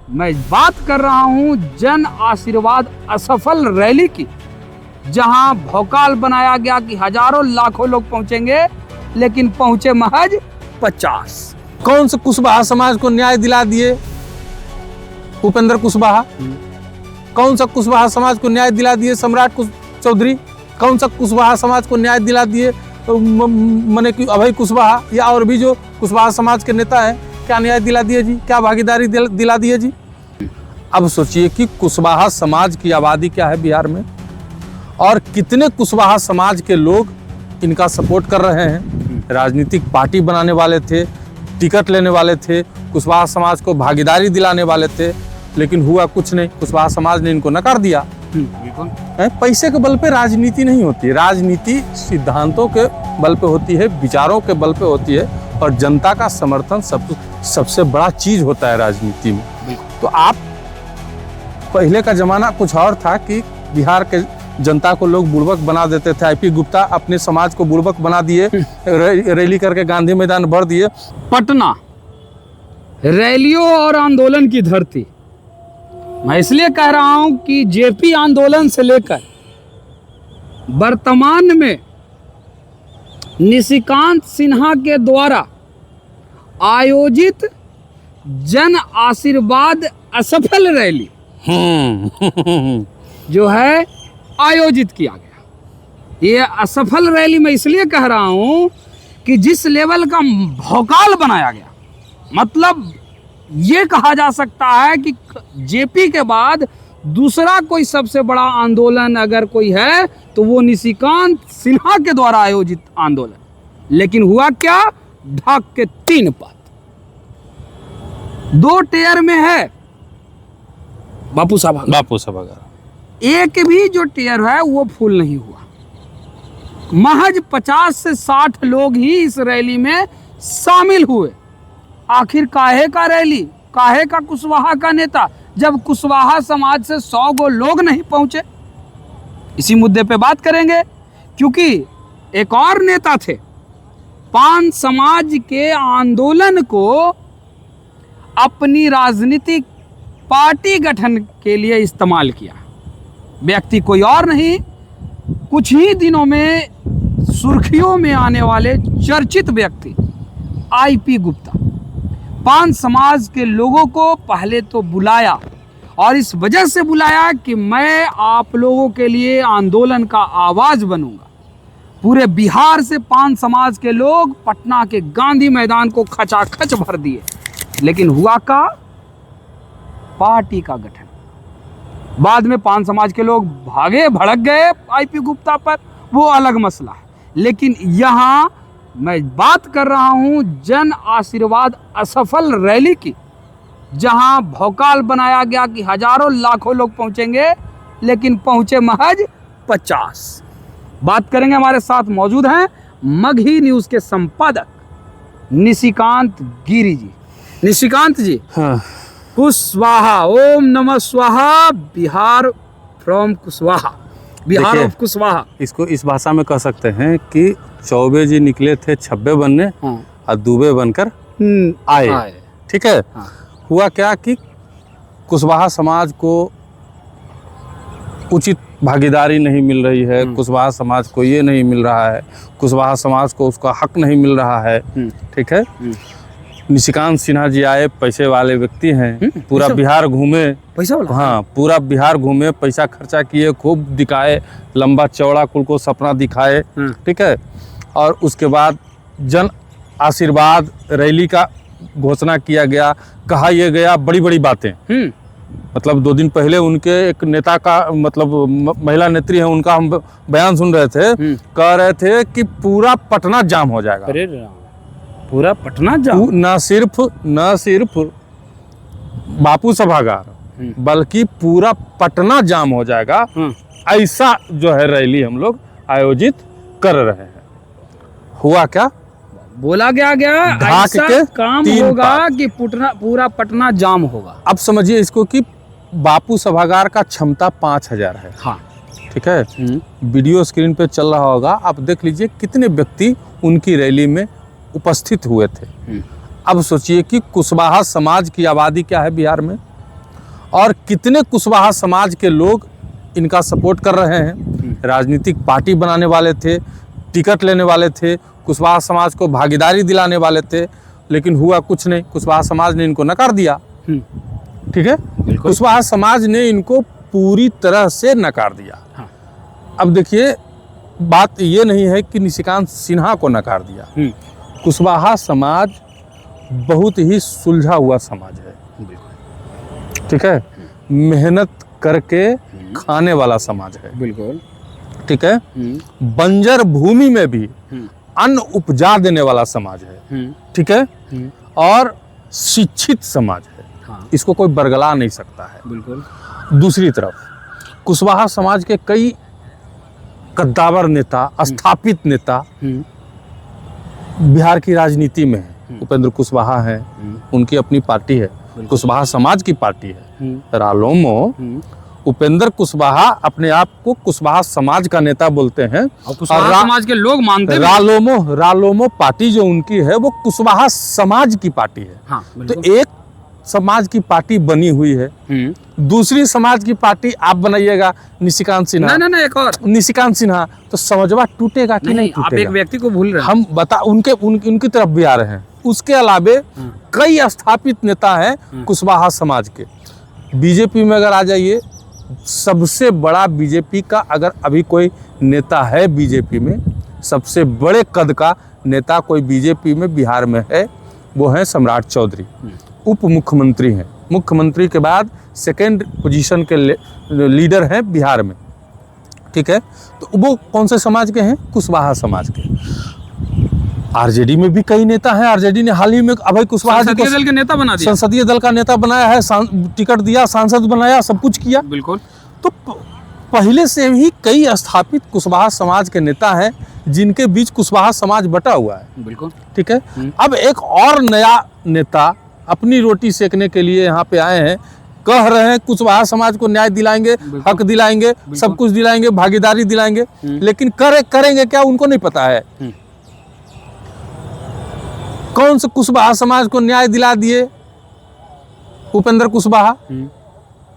मैं बात कर रहा हूं जन आशीर्वाद असफल रैली की, जहां भौकाल बनाया गया कि हजारों लाखों लोग पहुंचेंगे, लेकिन पहुंचे महज 50। कौन सा कुशवाहा समाज को न्याय दिला दिए उपेंद्र कुशवाहा? कौन सा कुशवाहा समाज को न्याय दिला दिए सम्राट चौधरी? कौन सा कुशवाहा समाज को न्याय दिला दिए माने कि अभय कुशवाहा या और भी जो कुशवाहा समाज के नेता हैं? क्या न्याय दिला दिए जी? क्या भागीदारी दिला दिए जी? अब सोचिए कि कुशवाहा समाज की आबादी क्या है बिहार में, और कितने कुशवाहा समाज के लोग इनका सपोर्ट कर रहे हैं। राजनीतिक पार्टी बनाने वाले थे, टिकट लेने वाले थे, कुशवाहा समाज को भागीदारी दिलाने वाले थे, लेकिन हुआ कुछ नहीं। कुशवाहा समाज ने इनको नकार दिया। पैसे के बल पे राजनीति नहीं होती, राजनीति सिद्धांतों के बल पे होती है, विचारों के बल पे होती है, और जनता का समर्थन सबसे बड़ा चीज होता है राजनीति में। तो आप पहले का जमाना कुछ और था कि बिहार के जनता को लोग बुड़बक बना देते थे। आईपी गुप्ता अपने समाज को बुड़बक बना दिए, रैली करके गांधी मैदान भर दिए। पटना रैलियों और आंदोलन की धरती। मैं इसलिए कह रहा हूं कि जेपी आंदोलन से लेकर वर्तमान में निशिकांत सिन्हा के द्वारा आयोजित जन आशीर्वाद असफल रैली जो है आयोजित किया गया। ये असफल रैली मैं इसलिए कह रहा हूं कि जिस लेवल का भौकाल बनाया गया, मतलब ये कहा जा सकता है कि जेपी के बाद दूसरा कोई सबसे बड़ा आंदोलन अगर कोई है तो वो निशिकांत सिन्हा के द्वारा आयोजित आंदोलन। लेकिन हुआ क्या? ढाक के 3 पद, 2 टेयर में है बापू सभागार। एक भी जो टेयर है वो फुल नहीं हुआ। महज 50 से 60 लोग ही इस रैली में शामिल हुए। आखिर काहे का रैली, काहे का कुशवाहा का नेता, जब कुशवाहा समाज से 100 गो लोग नहीं पहुंचे? इसी मुद्दे पे बात करेंगे, क्योंकि एक और नेता थे, पान समाज के आंदोलन को अपनी राजनीतिक पार्टी गठन के लिए इस्तेमाल किया। व्यक्ति कोई और नहीं, कुछ ही दिनों में सुर्खियों में आने वाले चर्चित व्यक्ति आईपी गुप्ता। पान समाज के लोगों को पहले तो बुलाया, और इस वजह से बुलाया कि मैं आप लोगों के लिए आंदोलन का आवाज बनूंगा। पूरे बिहार से पान समाज के लोग पटना के गांधी मैदान को खचाखच भर दिए। लेकिन हुआ का? पार्टी का गठन। बाद में पान समाज के लोग भागे, भड़क गए आईपी गुप्ता पर, वो अलग मसला है। लेकिन यहाँ मैं बात कर रहा हूं जन आशीर्वाद असफल रैली की, जहां भौकाल बनाया गया कि हजारों लाखों लोग पहुंचेंगे, लेकिन पहुंचे महज 50। बात करेंगे, हमारे साथ मौजूद हैं मगही न्यूज के संपादक निशिकांत गिरी जी। निशिकांत जी, हाँ। कुशवाहा, ओम नमः स्वाहा, बिहार फ्रॉम कुशवाहा, बिहार ऑफ कुशवाहा। इसको इस भाषा में कह सकते हैं कि चौबे जी निकले थे छब्बे बनने, हाँ। और दुबे बनकर आए। ठीक है। हाँ। हुआ क्या कि कुशवाहा समाज को उचित भागीदारी नहीं मिल रही है, कुशवाहा समाज को ये नहीं मिल रहा है, कुशवाहा समाज को उसका हक नहीं मिल रहा है। ठीक है। निशिकांत सिन्हा जी आए, पैसे वाले व्यक्ति हैं, पूरा बिहार घूमे, पैसा वाला? हाँ, पूरा बिहार घूमे, पैसा खर्चा किए, खूब दिखाए, लंबा चौड़ा कुल को सपना दिखाए। ठीक है। और उसके बाद जन आशीर्वाद रैली का घोषणा किया गया, कहा यह गया बड़ी बड़ी बातें। मतलब 2 दिन पहले उनके एक नेता का, मतलब महिला नेत्री है, उनका हम बयान सुन रहे थे, कह रहे थे कि पूरा पटना जाम हो जाएगा। अरे पूरा पटना जाम? न सिर्फ बापू सभागार, बल्कि पूरा पटना जाम हो जाएगा। ऐसा जो है रैली हम लोग आयोजित कर रहे हैं। हुआ क्या? बोला गया ऐसा काम होगा कि पूरा पटना जाम होगा। अब समझिए इसको कि बापू सभागार का क्षमता 5000 है। हाँ। ठीक है। वीडियो स्क्रीन पे चल रहा होगा, आप देख लीजिए कितने व्यक्ति उनकी रैली में उपस्थित हुए थे। अब सोचिए कि कुशवाहा समाज की आबादी क्या है बिहार में, और कितने कुशवाहा समाज के लोग इनका सपोर्ट कर रहे हैं। राजनीतिक पार्टी बनाने वाले थे, टिकट लेने वाले थे, कुशवाहा समाज को भागीदारी दिलाने वाले थे, लेकिन हुआ कुछ नहीं। कुशवाहा समाज ने इनको नकार दिया। ठीक है, कुशवाहा समाज ने इनको पूरी तरह से नकार दिया। हाँ। अब देखिए, बात ये नहीं है कि निशिकांत सिन्हा को नकार दिया। कुशवाहा समाज बहुत ही सुलझा हुआ समाज है। ठीक है, मेहनत करके खाने वाला समाज है। बिल्कुल। ठीक है, बंजर भूमि में भी अन्न उपजा देने वाला समाज है। ठीक है, और शिक्षित समाज है। हाँ। इसको कोई बरगला नहीं सकता है। बिल्कुल। दूसरी तरफ कुशवाहा समाज के कई कद्दावर नेता, स्थापित नेता बिहार की राजनीति में है। उपेंद्र कुशवाहा है, उनकी अपनी पार्टी है, कुशवाहा समाज की पार्टी है, रालोमो। उपेंद्र कुशवाहा अपने आप को कुशवाहा समाज का नेता बोलते हैं और कुशवाहा समाज के लोग मानते हैं। रालोमो पार्टी जो उनकी है वो कुशवाहा समाज की पार्टी है। हाँ, तो एक समाज की पार्टी बनी हुई है, दूसरी समाज की पार्टी आप बनाइएगा निशिकांत सिन्हा। नहीं, एक और निशिकांत सिन्हा, तो समझवा टूटेगा कि नहीं टूटेगा? आप एक व्यक्ति को भूल रहे हैं। हम बता उनकी तरफ भी आ रहे हैं। उसके अलावे कई स्थापित नेता हैं कुशवाहा समाज के। बीजेपी में अगर आ जाइए, सबसे बड़ा बीजेपी का अगर अभी कोई नेता है बीजेपी में, सबसे बड़े कद का नेता कोई बीजेपी में बिहार में है, वो है सम्राट चौधरी। उप मुख्यमंत्री हैं, मुख्यमंत्री के बाद सेकेंड पोजीशन के लीडर हैं बिहार में। ठीक है, तो वो कौन से समाज के हैं? कुशवाहा समाज के। आरजेडी में भी कई नेता हैं। आरजेडी ने हाल ही में अभय कुशवाहा जी को संसदीय दल के नेता बना दिया। संसदीय दल का नेता बनाया है, टिकट दिया, सांसद बनाया, सब कुछ किया। बिल्कुल। तो पहले से ही कई स्थापित कुशवाहा समाज के नेता हैं जिनके बीच कुशवाहा समाज बटा हुआ है। बिल्कुल। ठीक है, अब एक और नया नेता अपनी रोटी सेकने के लिए यहाँ पे आए हैं, कह रहे हैं कुशवाहा समाज को न्याय दिलाएंगे, हक दिलाएंगे, सब कुछ दिलाएंगे, भागीदारी दिलाएंगे, लेकिन करेंगे क्या उनको नहीं पता है। कौन से कुशवाहा समाज को न्याय दिला दिए? उपेंद्र कुशवाहा।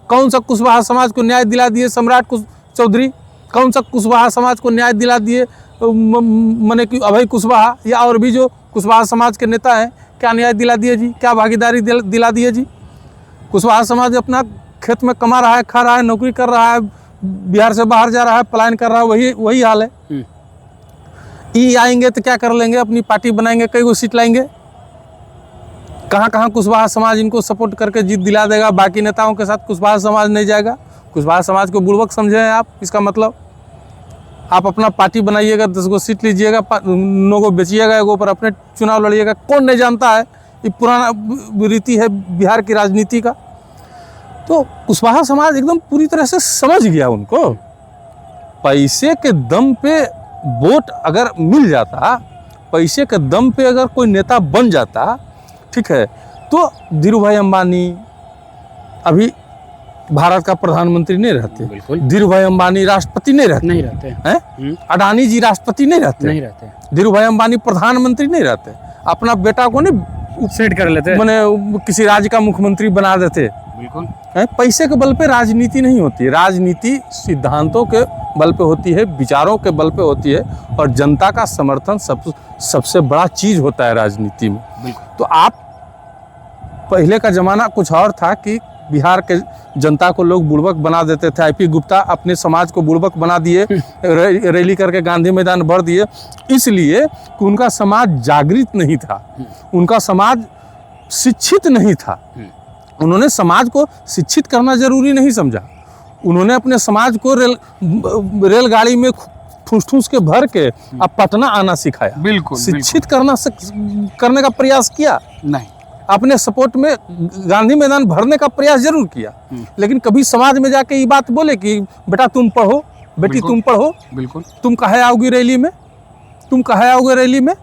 कौन सा कुशवाहा समाज को न्याय दिला दिए? सम्राट चौधरी। कौन सा कुशवाहा समाज को न्याय दिला दिए? माने कि अभय कुशवाहा या और भी जो कुशवाहा समाज के नेता हैं, क्या न्याय दिला दिए जी? क्या भागीदारी दिला दिए जी? कुशवाहा समाज अपना खेत में कमा रहा है, खा रहा है, नौकरी कर रहा है, बिहार से बाहर जा रहा है, पलायन कर रहा है, वही हाल है। ई आएंगे तो क्या कर लेंगे? अपनी पार्टी बनाएंगे, कई गो सीट लाएंगे। कहाँ कुशवाहा समाज इनको सपोर्ट करके जीत दिला देगा। बाकी नेताओं के साथ कुशवाहा समाज नहीं जाएगा। कुशवाहा समाज को बुड़बक समझे हैं आप? इसका मतलब आप अपना पार्टी बनाइएगा, 10 गो सीट लीजिएगा, 9 गो बेचिएगा, एगो पर अपने चुनाव लड़िएगा। कौन नहीं जानता है? ये पुराना रीति है बिहार की राजनीति का। तो कुशवाहा समाज एकदम पूरी तरह से समझ गया उनको। पैसे के दम पे वोट अगर मिल जाता, पैसे के दम पे अगर कोई नेता बन जाता, ठीक है, तो धीरूभाई अंबानी अभी भारत का प्रधानमंत्री नहीं रहते। धीरूभाई अंबानी राष्ट्रपति नहीं रहते हैं। अडानी जी राष्ट्रपति नहीं रहते। धीरूभाई अंबानी प्रधानमंत्री नहीं रहते। अपना बेटा को नहीं सेट कर लेते, माने किसी राज्य का मुख्यमंत्री बना देते। बिल्कुल। पैसे के बल पे राजनीति नहीं होती। राजनीति सिद्धांतों के बल पे होती है, विचारों के बल पे होती है, और जनता का समर्थन सबसे बड़ा चीज होता है राजनीति में। तो आप पहले का जमाना कुछ और था कि बिहार के जनता को लोग बुड़बक बना देते थे। आईपी गुप्ता अपने समाज को बुड़बक बना दिए, रैली करके गांधी मैदान भर दिए, इसलिए कि उनका समाज जागृत नहीं था, उनका समाज शिक्षित नहीं था। उन्होंने समाज को शिक्षित करना जरूरी नहीं समझा। उन्होंने अपने समाज को रेलगाड़ी में ठूस के भर के अब पटना आना सिखाया। बिल्कुल। शिक्षित करने का प्रयास किया नहीं, अपने सपोर्ट में गांधी मैदान भरने का प्रयास जरूर किया, लेकिन कभी समाज में जाके ये बात बोले कि बेटा तुम पढ़ो, बेटी तुम पढ़ो, बिल्कुल, तुम कहाँ आओगी रैली में, तुम कहाँ आओगे रैली में।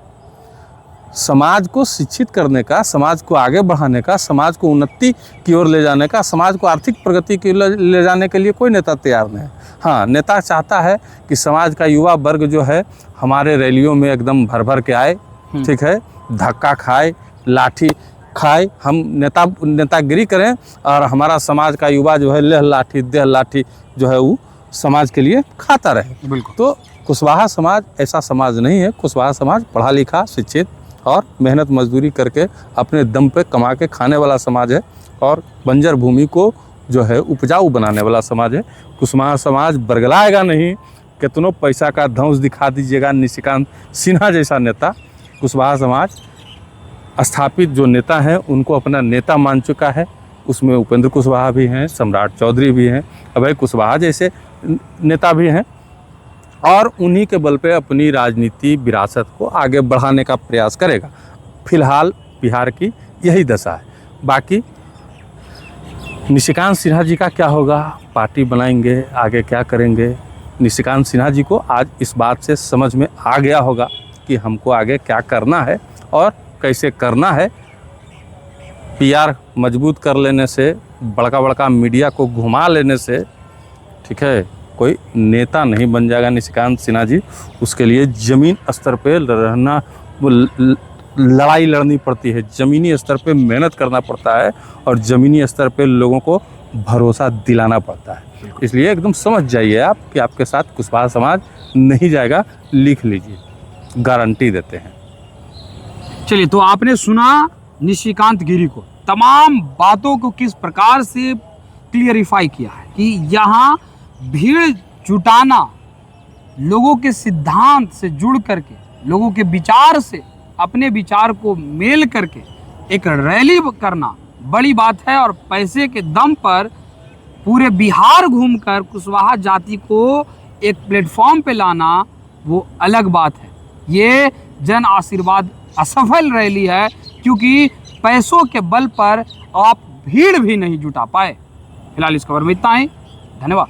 समाज को शिक्षित करने का, समाज को आगे बढ़ाने का, समाज को उन्नति की ओर ले जाने का, समाज को आर्थिक प्रगति की ओर ले जाने के लिए कोई नेता तैयार नहीं है। हाँ, नेता चाहता है कि समाज का युवा वर्ग जो है हमारे रैलियों में एकदम भर भर के आए, ठीक है, धक्का खाए, लाठी खाए, हम नेतागिरी करें और हमारा समाज का युवा जो है लेह लाठी देह लाठी जो है वो समाज के लिए खाता रहे। बिल्कुल। तो कुशवाहा समाज ऐसा समाज नहीं है। कुशवाहा समाज पढ़ा लिखा, शिक्षित और मेहनत मजदूरी करके अपने दम पे कमा के खाने वाला समाज है और बंजर भूमि को जो है उपजाऊ बनाने वाला समाज है। कुशवाहा समाज बरगलाएगा नहीं। कितनों पैसा का धौंस दिखा दीजिएगा निशिकांत सिन्हा जैसा नेता, कुशवाहा समाज स्थापित जो नेता हैं उनको अपना नेता मान चुका है। उसमें उपेंद्र कुशवाहा भी हैं, सम्राट चौधरी भी हैं, अभय कुशवाहा जैसे नेता भी हैं और उन्हीं के बल पे अपनी राजनीति विरासत को आगे बढ़ाने का प्रयास करेगा। फिलहाल बिहार की यही दशा है। बाकी निशिकांत सिन्हा जी का क्या होगा, पार्टी बनाएंगे, आगे क्या करेंगे, निशिकांत सिन्हा जी को आज इस बात से समझ में आ गया होगा कि हमको आगे क्या करना है और कैसे करना है। पीआर मजबूत कर लेने से, बड़का बड़का मीडिया को घुमा लेने से, ठीक है, कोई नेता नहीं बन जाएगा निशिकांत सिन्हा जी। उसके लिए ज़मीन स्तर पे रहना, लड़ाई लड़नी पड़ती है, ज़मीनी स्तर पे मेहनत करना पड़ता है और ज़मीनी स्तर पे लोगों को भरोसा दिलाना पड़ता है। इसलिए एकदम समझ जाइए आप कि आपके साथ कुशवाहा समाज नहीं जाएगा, लिख लीजिए, गारंटी देते हैं। चलिए, तो आपने सुना निशिकांत गिरी को, तमाम बातों को किस प्रकार से क्लियरिफाई किया है कि यहाँ भीड़ जुटाना, लोगों के सिद्धांत से जुड़ करके, लोगों के विचार से अपने विचार को मेल करके एक रैली करना बड़ी बात है और पैसे के दम पर पूरे बिहार घूमकर कुशवाहा जाति को एक प्लेटफॉर्म पे लाना वो अलग बात है। ये जन आशीर्वाद असफल रैली है क्योंकि पैसों के बल पर आप भीड़ भी नहीं जुटा पाए। फिलहाल इस खबर में इतना ही। धन्यवाद।